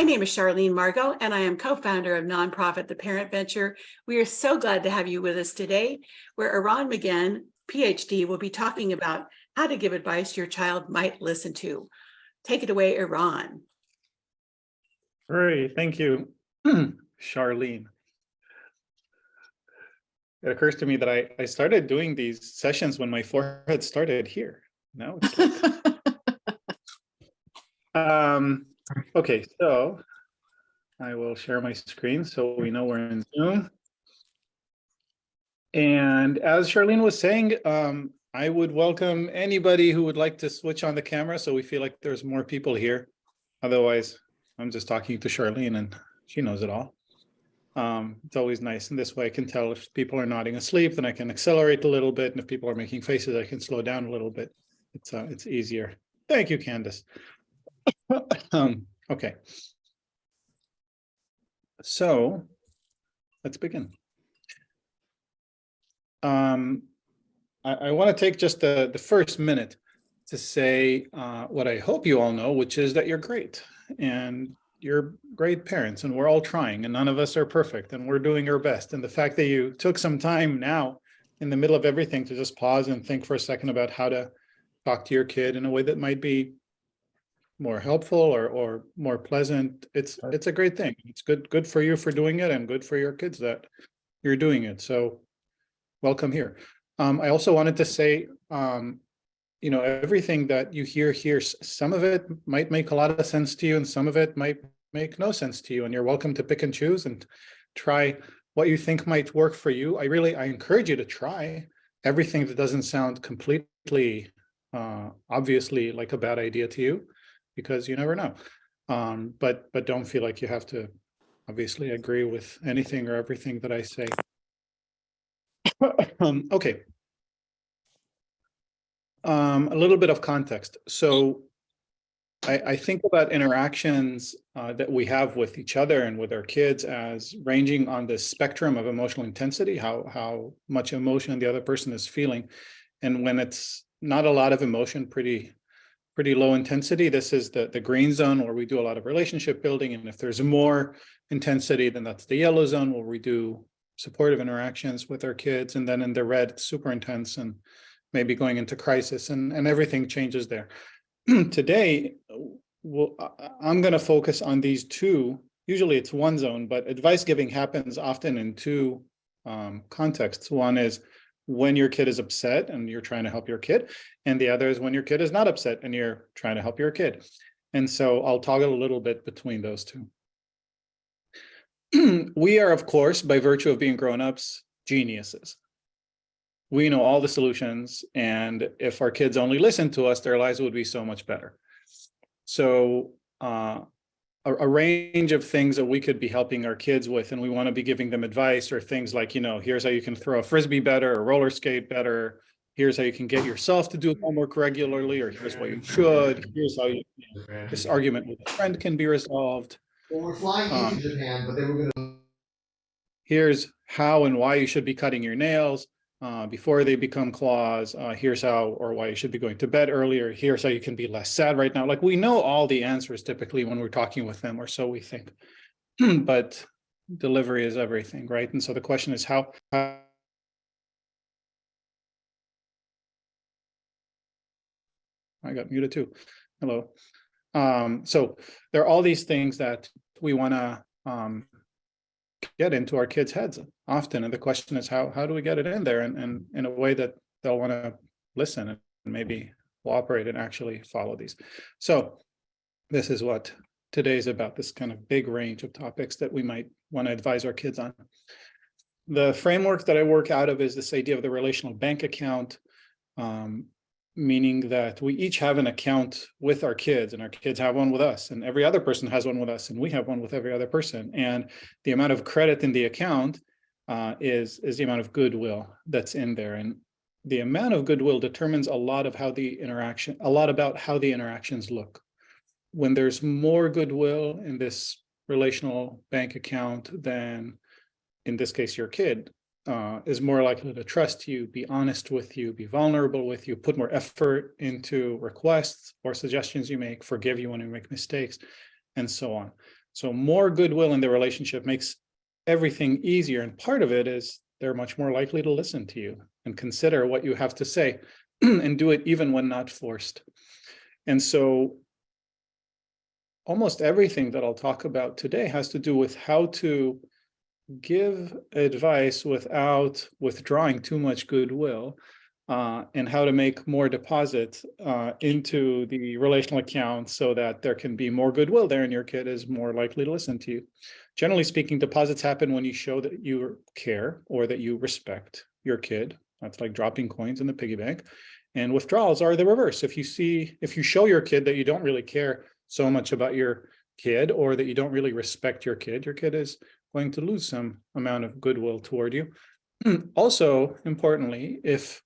My name is Charlene Margot, and I am co-founder of nonprofit The Parent Venture. We are so glad to have you with us today, where Eran Magen, PhD, will be talking about how to give advice your child might listen to. Take it away, Eran. Great, thank you, Charlene. It occurs to me that I started doing these sessions when my forehead started here. Now it's like... Okay, so I will share my screen so we know we're in Zoom. And as Charlene was saying, I would welcome anybody who would like to switch on the camera so we feel like there's more people here. Otherwise, I'm just talking to Charlene and she knows it all. It's always nice. And this way I can tell if people are nodding asleep, then I can accelerate a little bit. And if people are making faces, I can slow down a little bit. It's easier. Thank you, Candace. Okay. So let's begin. I want to take just the first minute to say what I hope you all know, which is that you're great and you're great parents and we're all trying and none of us are perfect and we're doing our best. And the fact that you took some time now in the middle of everything to just pause and think for a second about how to talk to your kid in a way that might be more helpful or more pleasant, it's a great thing. It's good for you for doing it and good for your kids that you're doing it. So welcome here. I also wanted to say, everything that you hear here, some of it might make a lot of sense to you and some of it might make no sense to you. And you're welcome to pick and choose and try what you think might work for you. I encourage you to try everything that doesn't sound completely, obviously like a bad idea to you, because you never know. But don't feel like you have to obviously agree with anything or everything that I say. Okay. A little bit of context. So I think about interactions that we have with each other and with our kids as ranging on the spectrum of emotional intensity, how much emotion the other person is feeling. And when it's not a lot of emotion, pretty low intensity, this is the green zone where we do a lot of relationship building. And if there's more intensity, then that's the yellow zone where we do supportive interactions with our kids. And then in the red, it's super intense and maybe going into crisis and everything changes there. Today, I'm going to focus on these two. Usually it's one zone, but advice giving happens often in two contexts. One is when your kid is upset and you're trying to help your kid, and the other is when your kid is not upset and you're trying to help your kid. And so I'll toggle a little bit between those two. We are, of course, by virtue of being grown-ups, geniuses. We know all the solutions, and if our kids only listened to us, their lives would be so much better. So a range of things that we could be helping our kids with, and we want to be giving them advice, or things like, here's how you can throw a frisbee better or roller skate better. Here's how you can get yourself to do homework regularly, or here's what you should. Here's how this argument with a friend can be resolved. Well, we're flying into Japan, but they were going to... Here's how and why you should be cutting your nails before they become claws. Here's how or why you should be going to bed earlier. Here's how you can be less sad right now. Like, we know all the answers typically when we're talking with them, or so we think. But delivery is everything, right? And so the question is how I got muted too. Hello. So there are all these things that we want to get into our kids' heads often. And the question is, how do we get it in there and in a way that they'll want to listen and maybe cooperate and actually follow these. So this is what today's about, this kind of big range of topics that we might want to advise our kids on. The framework that I work out of is this idea of the relational bank account, meaning that we each have an account with our kids, and our kids have one with us, and every other person has one with us, and we have one with every other person. And the amount of credit in the account is the amount of goodwill that's in there. And the amount of goodwill determines a lot about how the interactions look. When there's more goodwill in this relational bank account, then in this case, your kid is more likely to trust you, be honest with you, be vulnerable with you, put more effort into requests or suggestions you make, forgive you when you make mistakes, and so on. So more goodwill in the relationship makes everything easier. And part of it is they're much more likely to listen to you and consider what you have to say and do it even when not forced. And so almost everything that I'll talk about today has to do with how to give advice without withdrawing too much goodwill, and how to make more deposits into the relational account so that there can be more goodwill there and your kid is more likely to listen to you. Generally speaking, deposits happen when you show that you care or that you respect your kid. That's like dropping coins in the piggy bank. And withdrawals are the reverse. If you show your kid that you don't really care so much about your kid, or that you don't really respect your kid is going to lose some amount of goodwill toward you. Also, importantly, if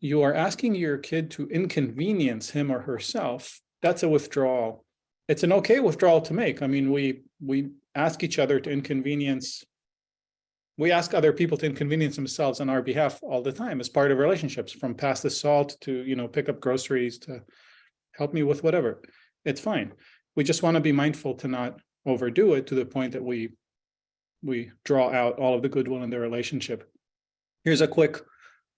you are asking your kid to inconvenience him or herself, that's a withdrawal. It's an okay withdrawal to make. I mean, we ask each other to inconvenience. We ask other people to inconvenience themselves on our behalf all the time as part of relationships, from pass the salt to, pick up groceries to help me with whatever. It's fine. We just want to be mindful to not overdo it to the point that we draw out all of the goodwill in the relationship. Here's a quick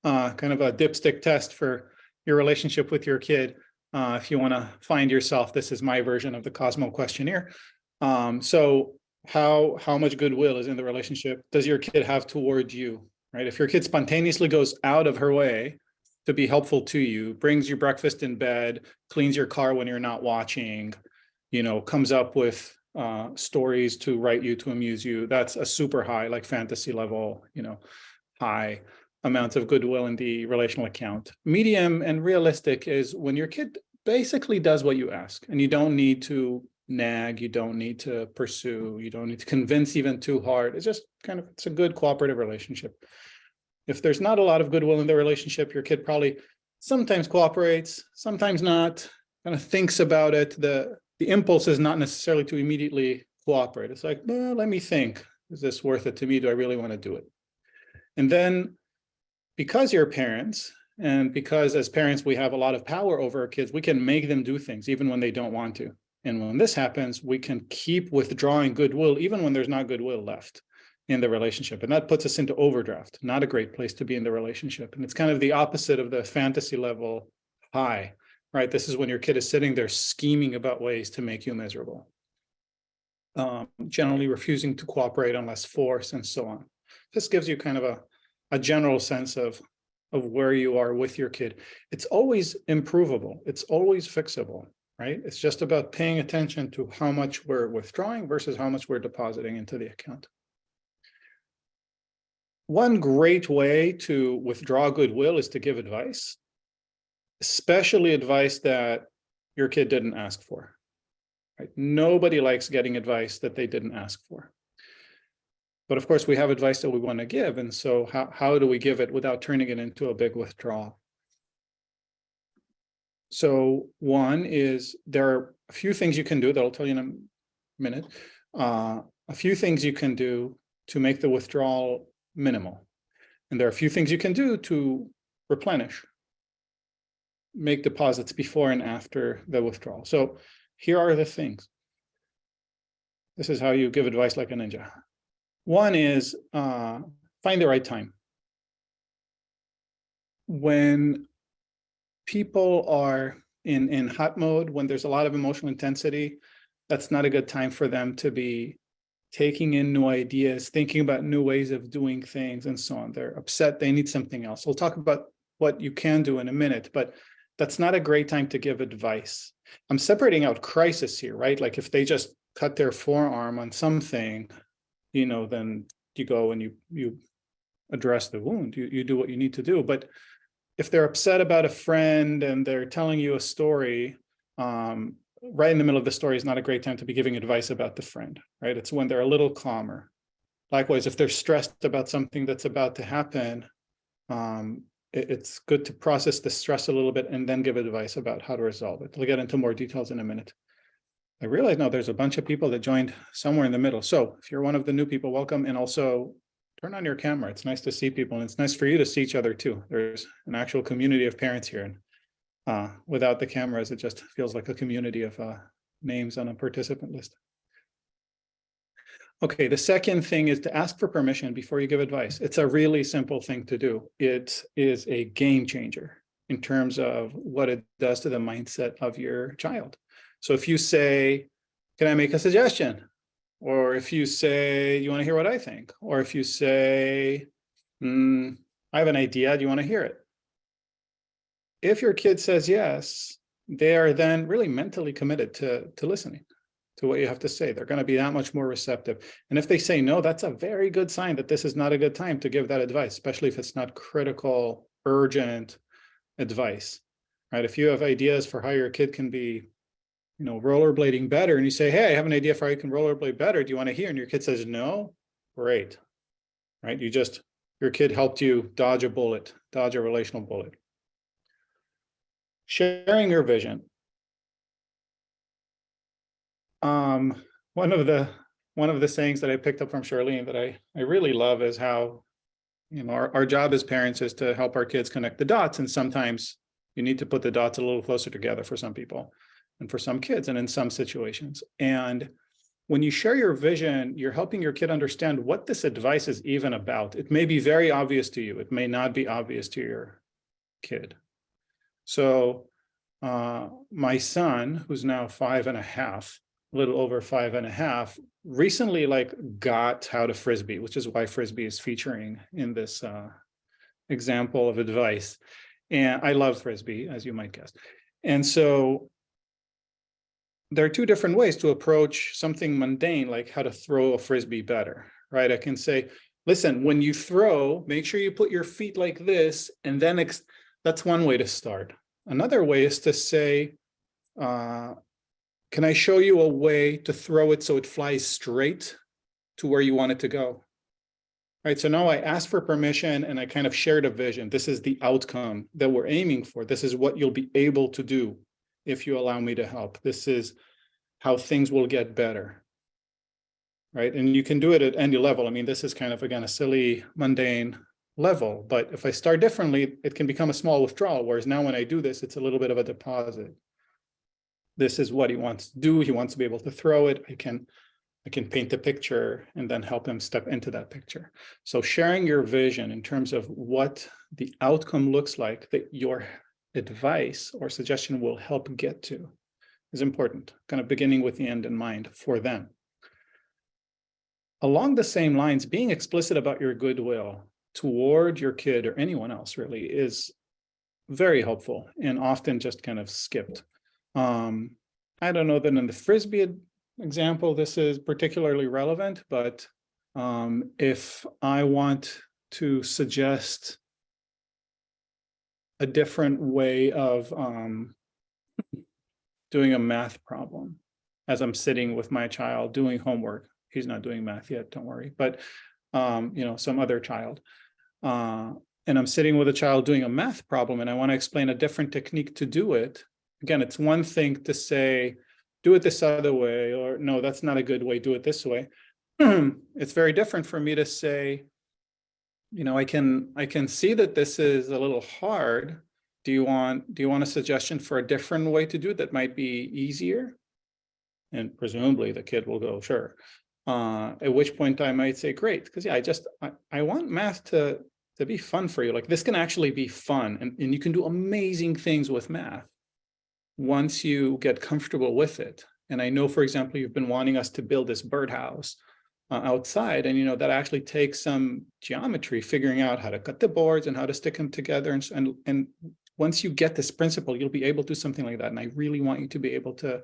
kind of a dipstick test for your relationship with your kid. If you want to find yourself, this is my version of the Cosmo questionnaire. So how much goodwill is in the relationship does your kid have toward you, right? If your kid spontaneously goes out of her way to be helpful to you, brings you breakfast in bed, cleans your car when you're not watching, comes up with stories to write you, to amuse you, that's a super high, like fantasy level, high amounts of goodwill in the relational account. Medium and realistic is when your kid basically does what you ask, and you don't need to nag, you don't need to pursue, you don't need to convince even too hard. It's just it's a good cooperative relationship. If there's not a lot of goodwill in the relationship, your kid probably sometimes cooperates, sometimes not, kind of thinks about it. The impulse is not necessarily to immediately cooperate. It's like, well, let me think. Is this worth it to me? Do I really want to do it? And then because you're parents, and because as parents, we have a lot of power over our kids, we can make them do things even when they don't want to. And when this happens, we can keep withdrawing goodwill even when there's not goodwill left in the relationship. And that puts us into overdraft, not a great place to be in the relationship. And it's kind of the opposite of the fantasy level high, right? This is when your kid is sitting there scheming about ways to make you miserable, generally refusing to cooperate unless forced, and so on. This gives you kind of a general sense of where you are with your kid. It's always improvable. It's always fixable, right? It's just about paying attention to how much we're withdrawing versus how much we're depositing into the account. One great way to withdraw goodwill is to give advice, especially advice that your kid didn't ask for, right? Nobody likes getting advice that they didn't ask for. But of course, we have advice that we want to give. And so how do we give it without turning it into a big withdrawal? So one is, there are a few things you can do that I'll tell you in a minute. A few things you can do to make the withdrawal minimal. And there are a few things you can do to replenish, make deposits before and after the withdrawal. So here are the things. This is how you give advice like a ninja. One is find the right time. When people are in hot mode, when there's a lot of emotional intensity, that's not a good time for them to be taking in new ideas, thinking about new ways of doing things, and so on. They're upset, they need something else. We'll talk about what you can do in a minute, but that's not a great time to give advice. I'm separating out crisis here, right? Like if they just cut their forearm on something, then you go and you address the wound, you do what you need to do. But if they're upset about a friend and they're telling you a story, right in the middle of the story is not a great time to be giving advice about the friend, right? It's when they're a little calmer. Likewise, if they're stressed about something that's about to happen, it's good to process the stress a little bit and then give advice about how to resolve it. We'll get into more details in a minute. I realize now there's a bunch of people that joined somewhere in the middle. So if you're one of the new people, welcome. And also turn on your camera. It's nice to see people, and it's nice for you to see each other too. There's an actual community of parents here. And without the cameras, it just feels like a community of names on a participant list. Okay, the second thing is to ask for permission before you give advice. It's a really simple thing to do. It is a game changer in terms of what it does to the mindset of your child. So if you say, can I make a suggestion? Or if you say, you want to hear what I think? Or if you say, I have an idea, do you want to hear it? If your kid says yes, they are then really mentally committed to listening to what you have to say. They're going to be that much more receptive. And if they say no, that's a very good sign that this is not a good time to give that advice, especially if it's not critical, urgent advice, right? If you have ideas for how your kid can be, rollerblading better, and you say, hey, I have an idea for how you can rollerblade better. Do you want to hear? And your kid says no, great, right? Your kid helped you dodge a bullet, dodge a relational bullet. Sharing your vision. One of the sayings that I picked up from Charlene that I really love is how, our job as parents is to help our kids connect the dots. And sometimes you need to put the dots a little closer together for some people and for some kids and in some situations. And when you share your vision, you're helping your kid understand what this advice is even about. It may be very obvious to you. It may not be obvious to your kid. So my son, who's now 5.5, a little over 5.5, recently got how to Frisbee, which is why Frisbee is featuring in this example of advice. And I love Frisbee, as you might guess. And so there are two different ways to approach something mundane, like how to throw a Frisbee better, right? I can say, listen, when you throw, make sure you put your feet like this, and then that's one way to start. Another way is to say, can I show you a way to throw it so it flies straight to where you want it to go? Right, so now I ask for permission and I kind of shared a vision. This is the outcome that we're aiming for. This is what you'll be able to do if you allow me to help. This is how things will get better, right? And you can do it at any level. I mean, this is kind of, again, a silly, mundane level, but if I start differently, it can become a small withdrawal. Whereas now when I do this, it's a little bit of a deposit. This is what he wants to do. He wants to be able to throw it. I can paint the picture and then help him step into that picture. So sharing your vision in terms of what the outcome looks like that your advice or suggestion will help get to is important, kind of beginning with the end in mind for them. Along the same lines, being explicit about your goodwill toward your kid or anyone else really is very helpful and often just kind of skipped. I don't know that in the Frisbee example, this is particularly relevant, but if I want to suggest a different way of doing a math problem as I'm sitting with my child doing homework, he's not doing math yet, don't worry, but some other child, and I'm sitting with a child doing a math problem and I want to explain a different technique to do it. Again, it's one thing to say, do it this other way, or no, that's not a good way, do it this way. It's very different for me to say, I can see that this is a little hard. Do you want a suggestion for a different way to do it that might be easier? And presumably the kid will go, sure. At which point I might say, great, because I want math to be fun for you. Like this can actually be fun, and you can do amazing things with math once you get comfortable with it. And I know, for example, you've been wanting us to build this birdhouse outside, and that actually takes some geometry, figuring out how to cut the boards and how to stick them together. And once you get this principle, you'll be able to do something like that. And I really want you to be able to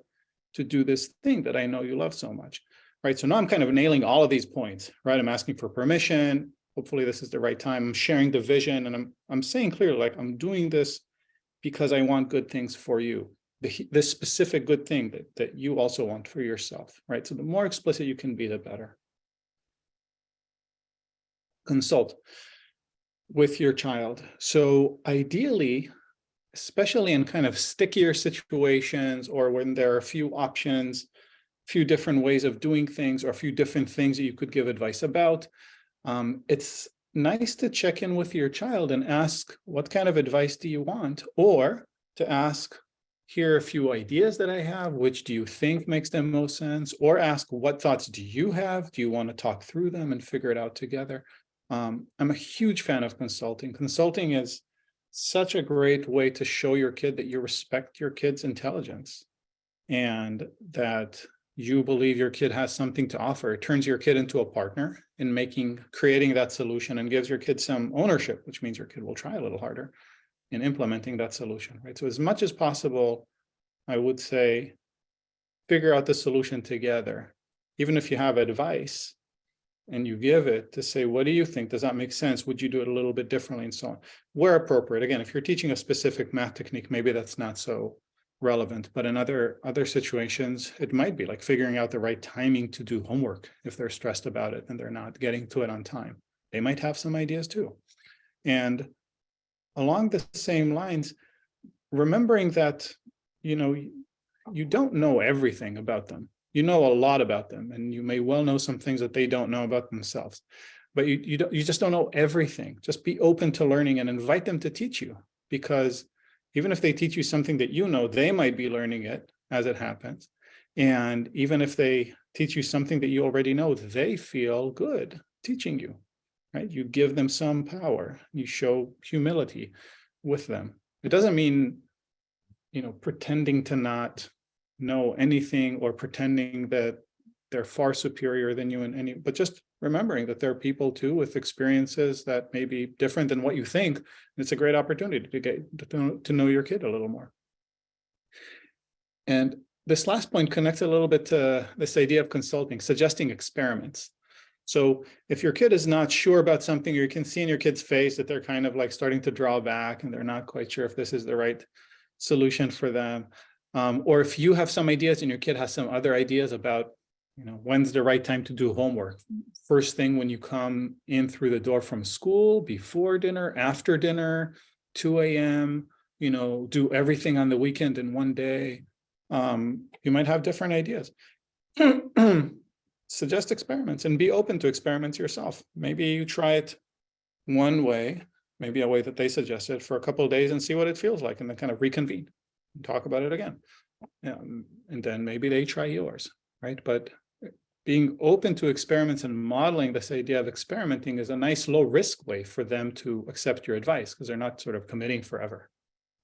do this thing that I know you love so much, right? So now I'm kind of nailing all of these points, right? I'm asking for permission. Hopefully this is the right time. I'm sharing the vision, and I'm saying clearly, like, I'm doing this because I want good things for you. This specific good thing that you also want for yourself, right? So the more explicit you can be, the better. Consult with your child. So ideally, especially in kind of stickier situations or when there are a few options, few different ways of doing things, or a few different things that you could give advice about, it's nice to check in with your child and ask, what kind of advice do you want? Or to ask, here are a few ideas that I have. Which do you think makes the most sense? Or ask, what thoughts do you have? Do you want to talk through them and figure it out together? I'm a huge fan of consulting. Consulting is such a great way to show your kid that you respect your kid's intelligence and that you believe your kid has something to offer. It turns your kid into a partner in creating that solution, and gives your kid some ownership, which means your kid will try a little harder in implementing that solution, right? So as much as possible, I would say, figure out the solution together. Even if you have advice and you give it, to say, what do you think? Does that make sense? Would you do it a little bit differently, and so on? Where appropriate. Again, if you're teaching a specific math technique, maybe that's not so relevant, but in other situations, it might be like figuring out the right timing to do homework if they're stressed about it and they're not getting to it on time. They might have some ideas too. And along the same lines, remembering that, you don't know everything about them. You know a lot about them, and you may well know some things that they don't know about themselves, but you just don't know everything. Just be open to learning and invite them to teach you, because even if they teach you something that you know, they might be learning it as it happens. And even if they teach you something that you already know, they feel good teaching you, right? You give them some power. You show humility with them. It doesn't mean, pretending to not know anything or pretending that they're far superior than you in any, but just remembering that there are people too with experiences that may be different than what you think. It's a great opportunity to get to know your kid a little more. And this last point connects a little bit to this idea of consulting, suggesting experiments. So if your kid is not sure about something, or you can see in your kid's face that they're kind of like starting to draw back and they're not quite sure if this is the right solution for them. Or if you have some ideas and your kid has some other ideas about, when's the right time to do homework? First thing when you come in through the door from school, before dinner, after dinner, 2 a.m., do everything on the weekend in one day. You might have different ideas. Suggest experiments and be open to experiments yourself. Maybe you try it one way, maybe a way that they suggested, for a couple of days and see what it feels like, and then kind of reconvene and talk about it again. And then maybe they try yours, right? But being open to experiments and modeling this idea of experimenting is a nice low risk way for them to accept your advice, because they're not sort of committing forever,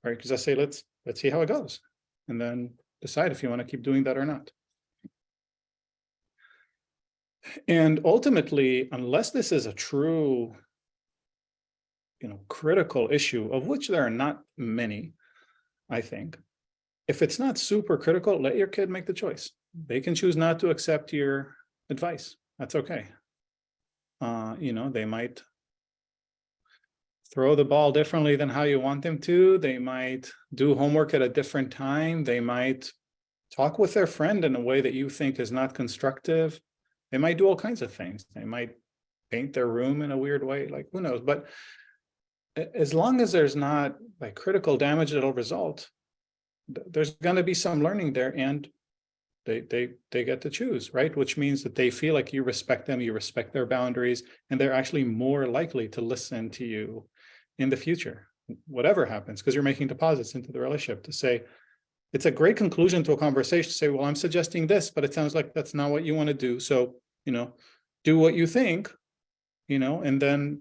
right? Because I say, let's see how it goes, and then decide if you want to keep doing that or not. And ultimately, unless this is a true, critical issue, of which there are not many, I think, if it's not super critical, let your kid make the choice. They can choose not to accept your advice. That's okay. They might throw the ball differently than how you want them to. They might do homework at a different time. They might talk with their friend in a way that you think is not constructive. They might do all kinds of things. They might paint their room in a weird way, like who knows? But as long as there's not like critical damage that'll result, there's going to be some learning there, and they get to choose, right? Which means that they feel like you respect them, you respect their boundaries, and they're actually more likely to listen to you in the future, whatever happens, because you're making deposits into the relationship. To say, it's a great conclusion to a conversation to say, well, I'm suggesting this, but it sounds like that's not what you want to do. So, do what you think, and then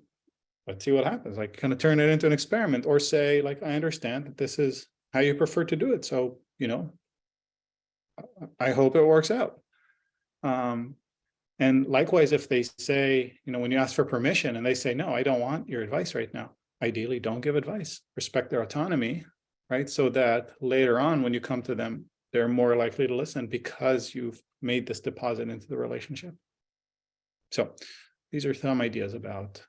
let's see what happens. Like, kind of turn it into an experiment, or say, like, I understand that this is how you prefer to do it. So, I hope it works out. And likewise, if they say, when you ask for permission and they say, no, I don't want your advice right now, ideally don't give advice, respect their autonomy, right? So that later on, when you come to them, they're more likely to listen because you've made this deposit into the relationship. So these are some ideas about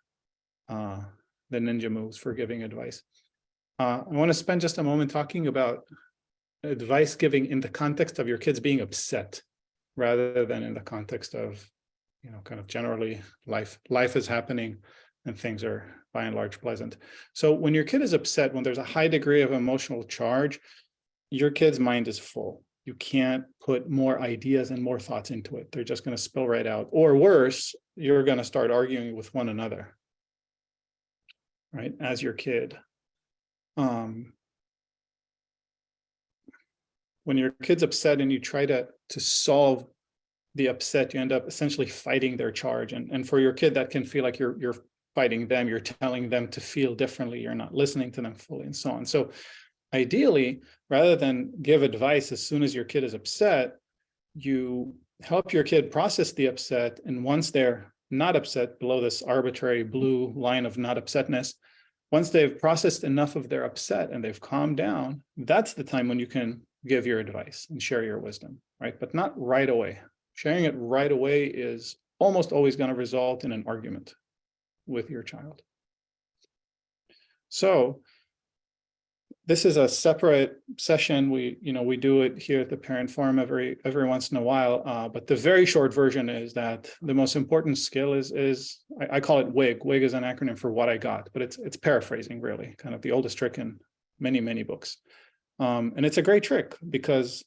the ninja moves for giving advice. I want to spend just a moment talking about advice giving in the context of your kids being upset, rather than in the context of, kind of generally life is happening and things are by and large pleasant. So when your kid is upset, when there's a high degree of emotional charge, your kid's mind is full. You can't put more ideas and more thoughts into it. They're just going to spill right out. Or worse, you're going to start arguing with one another, right, as your kid. when your kid's upset and you try to solve the upset, you end up essentially fighting their charge. And for your kid, that can feel like you're fighting them, you're telling them to feel differently, you're not listening to them fully, and so on. So ideally, rather than give advice as soon as your kid is upset, you help your kid process the upset. And once they're not upset, below this arbitrary blue line of not upsetness, once they've processed enough of their upset and they've calmed down, that's the time when you can give your advice and share your wisdom, right? But not right away. Sharing it right away is almost always going to result in an argument with your child. So this is a separate session. We do it here at the Parent Forum every once in a while. But the very short version is that the most important skill is I call it WIG. WIG is an acronym for what I got, but it's paraphrasing, really, kind of the oldest trick in many, many books. And it's a great trick because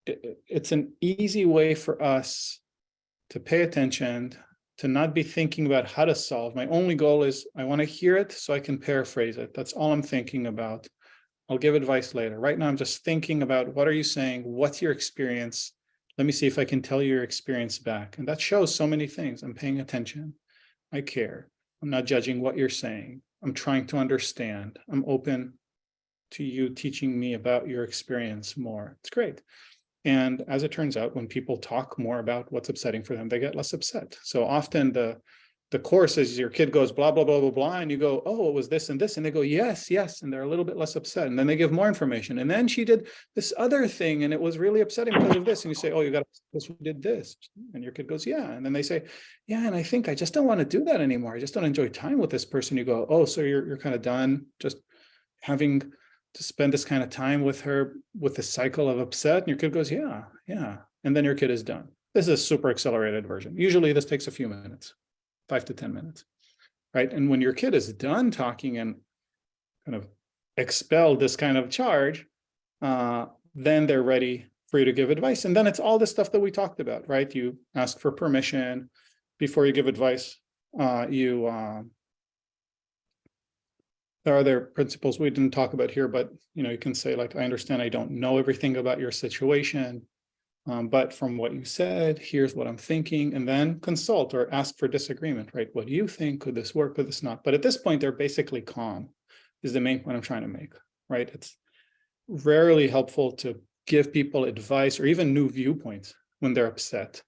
it's an easy way for us to pay attention, to not be thinking about how to solve. My only goal is I want to hear it so I can paraphrase it. That's all I'm thinking about. I'll give advice later. Right now, I'm just thinking about what are you saying? What's your experience? Let me see if I can tell you your experience back. And that shows so many things. I'm paying attention. I care. I'm not judging what you're saying. I'm trying to understand. I'm open to you teaching me about your experience more. It's great. And as it turns out, when people talk more about what's upsetting for them, they get less upset. So often the course is your kid goes blah, blah, blah, blah, blah, and you go, oh, it was this and this. And they go, yes, yes. And they're a little bit less upset. And then they give more information. And then she did this other thing, and it was really upsetting because of this. And you say, oh, you got this, we did this. And your kid goes, yeah. And then they say, yeah, and I think I just don't want to do that anymore. I just don't enjoy time with this person. You go, oh, so you're kind of done just having to spend this kind of time with her with the cycle of upset. And your kid goes, yeah, yeah. And then your kid is done. This is a super accelerated version. Usually this takes a few minutes, 5 to 10 minutes, right? And when your kid is done talking and kind of expelled this kind of charge, then they're ready for you to give advice. And then it's all the stuff that we talked about, right? You ask for permission before you give advice. There are other principles we didn't talk about here, but you can say, like, I understand I don't know everything about your situation, but from what you said, here's what I'm thinking, and then consult or ask for disagreement, right? What do you think? Could this work? Could this not? But at this point, they're basically calm, is the main point I'm trying to make, right? It's rarely helpful to give people advice or even new viewpoints when they're upset.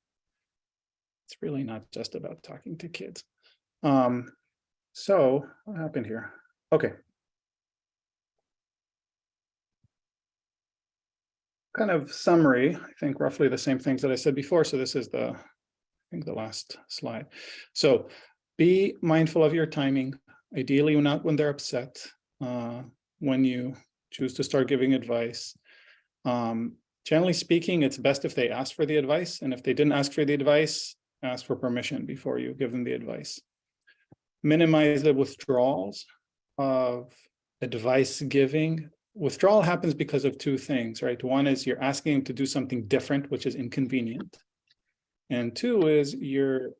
It's really not just about talking to kids. So what happened here? Okay. Kind of summary, I think roughly the same things that I said before. So this is I think the last slide. So be mindful of your timing, ideally not when they're upset, when you choose to start giving advice. Generally speaking, it's best if they ask for the advice. And if they didn't ask for the advice, ask for permission before you give them the advice. Minimize the withdrawals of advice giving. Withdrawal happens because of two things, right? One is you're asking them to do something different, which is inconvenient. And two is you're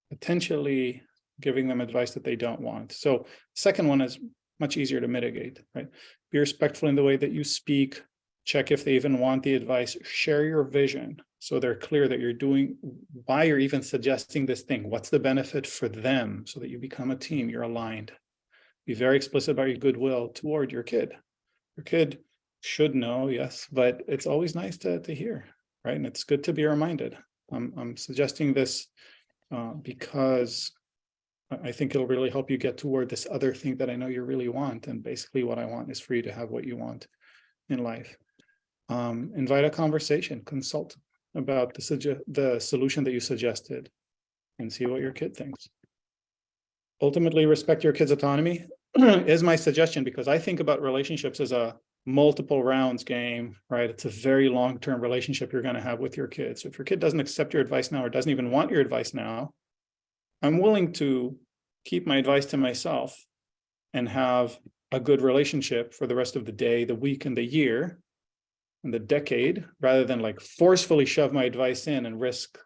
potentially giving them advice that they don't want. So the second one is much easier to mitigate, right? Be respectful in the way that you speak. Check if they even want the advice. Share your vision so they're clear that you're doing, why you're even suggesting this thing. What's the benefit for them so that you become a team, you're aligned. Be very explicit about your goodwill toward your kid. Your kid should know, yes, but it's always nice to hear, right? And it's good to be reminded. I'm suggesting this because I think it'll really help you get toward this other thing that I know you really want. And basically what I want is for you to have what you want in life. Invite a conversation, consult about the solution that you suggested and see what your kid thinks. Ultimately, respect your kid's autonomy is my suggestion, because I think about relationships as a multiple rounds game, right? It's a very long-term relationship you're going to have with your kids. So if your kid doesn't accept your advice now or doesn't even want your advice now, I'm willing to keep my advice to myself and have a good relationship for the rest of the day, the week, and the year, and the decade, rather than like forcefully shove my advice in and risk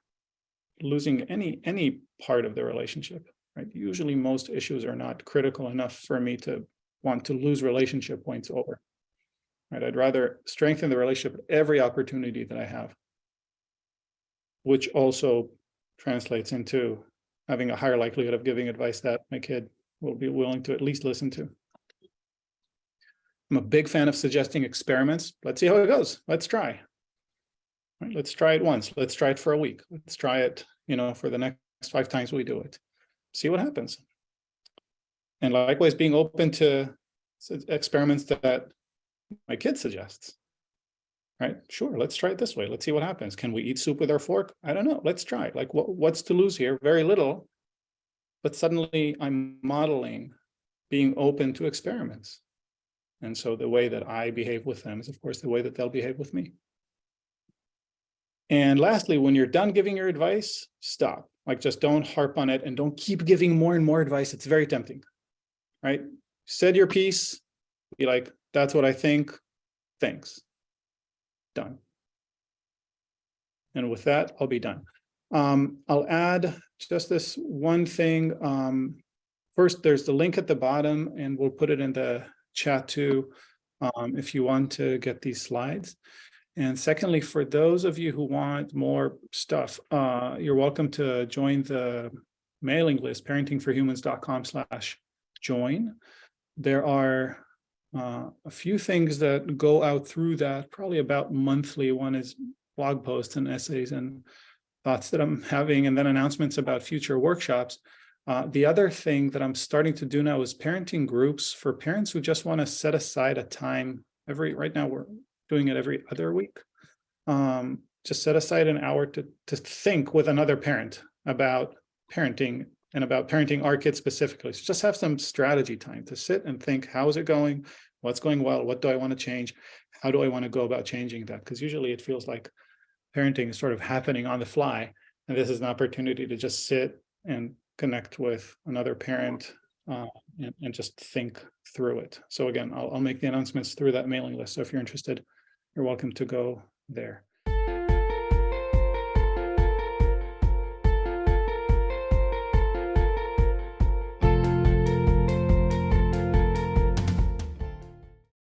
losing any part of the relationship, right? Usually most issues are not critical enough for me to want to lose relationship points over. right? I'd rather strengthen the relationship at every opportunity that I have, which also translates into having a higher likelihood of giving advice that my kid will be willing to at least listen to. I'm a big fan of suggesting experiments. Let's see how it goes. Let's try. Right? Let's try it once. Let's try it for a week. Let's try it, for the next 5 times we do it. See what happens. And likewise, being open to experiments that my kid suggests. Right? Sure, let's try it this way. Let's see what happens. Can we eat soup with our fork? I don't know. Let's try. Like, what's to lose here? Very little. But suddenly I'm modeling being open to experiments. And so the way that I behave with them is, of course, the way that they'll behave with me. And lastly, when you're done giving your advice, stop. Like, just don't harp on it and don't keep giving more and more advice. It's very tempting, right? Said your piece, be like, that's what I think. Thanks. Done. And with that, I'll be done. I'll add just this one thing. First, there's the link at the bottom, and we'll put it in the chat too, if you want to get these slides. And secondly, for those of you who want more stuff, you're welcome to join the mailing list, parentingforhumans.com/join. There are a few things that go out through that, probably about monthly. One is blog posts and essays and thoughts that I'm having, and then announcements about future workshops. The other thing that I'm starting to do now is parenting groups for parents who just want to set aside a time right now we're doing it every other week. Just set aside an hour to think with another parent about parenting and about parenting our kids specifically. So just have some strategy time to sit and think, how is it going? What's going well? What do I want to change? How do I want to go about changing that? Because usually it feels like parenting is sort of happening on the fly. And this is an opportunity to just sit and connect with another parent and just think through it. So again, I'll make the announcements through that mailing list. So if you're interested, you're welcome to go there.